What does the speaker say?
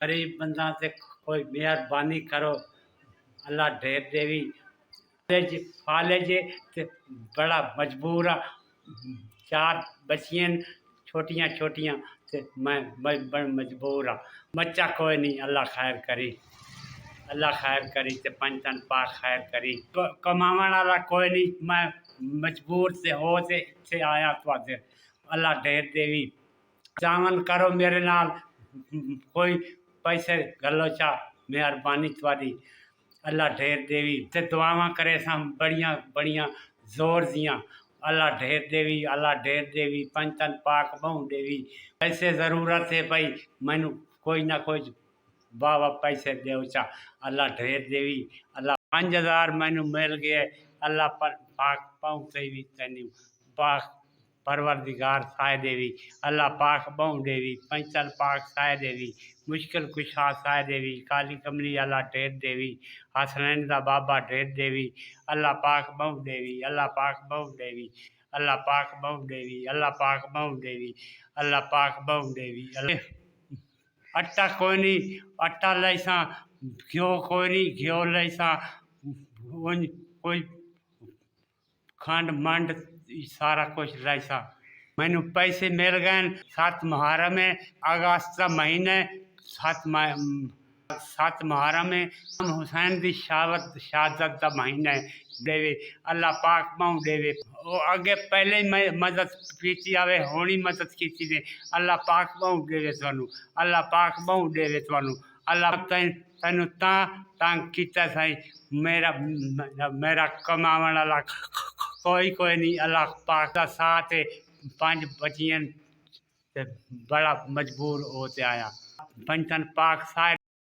गरीब बंदा से कोई मेहरबानी करो। अल्लाह ढेर देवी फाले जे ते बड़ा मजबूर आ। चार बच्चियां छोटियां छोटियां ते मैं बड़ा मजबूर आ। बच्चा कोई नहीं, अल्लाह खैर करी, अल्लाह खैर करी ते पंचन पाक खैर करी। कमावन वाला कोई नहीं, मैं मजबूर से हो से आया तो अल्लाह ढेर देवी चावन करो मेरे नाल। कोई पैसे गलो चा मेहरबानी थोड़ी। अल्लाह ढेर देवी ते दुआवां करे सां बड़ियां बड़ियां जोर दियां। अल्लाह ढेर देवी, अल्लाह ढेर देवी पंचन पाक बहु देवी। पैसे ज़रूरत है भाई मैनू कोई ना कोई बाबा पैसे दो चा। अल्लाह ढेर देवी अल्लाह 5,000 मैनू मिल गए। अल्लाह पर पाक बहु देवी तेनू पाक परवरदिगार साय देवी। अल्लाह पाक बहु देवी पंचल पाक साय देवी। मुश्किल कुशा साय देवी काली कमली अल्लाह ढेर देवी। हसनैन दा बाबा ढेर देवी। अल्लाह पाक बहु देवी, अल्लाह पाक बहु देवी, अल्लाह पाक बहु देवी, अल्लाह पाक बहु देवी, अल्लाह पाक बहु देवी। आटा कोई नहीं, आटा लैसा, घ्यो कोई नहीं, घ्यो लैसा, कोई खंड मंड सारा कुछ लैसा। मैनू पैसे मिल गए 7 मुहर्रम में, अगस्त का महीने 7 मुहर्रम में हुसैन की शहादत का महीना देवे। अल्लाह पाक बहु देवे। वो अगे पहले ही मैं मदद की आवे, होनी मदद की ने। अल्लाह पाक बहु देवे थानू, अल्लाह पाक बहु देवे थानू। अल्लाह तेनू तंग किया सही। मेरा मेरा कमावन वाला कोई नहीं, अल्लाह पाक का साथ है। 5 बच्चियां बड़ा मजबूर होते आया। पंचन पाक सारे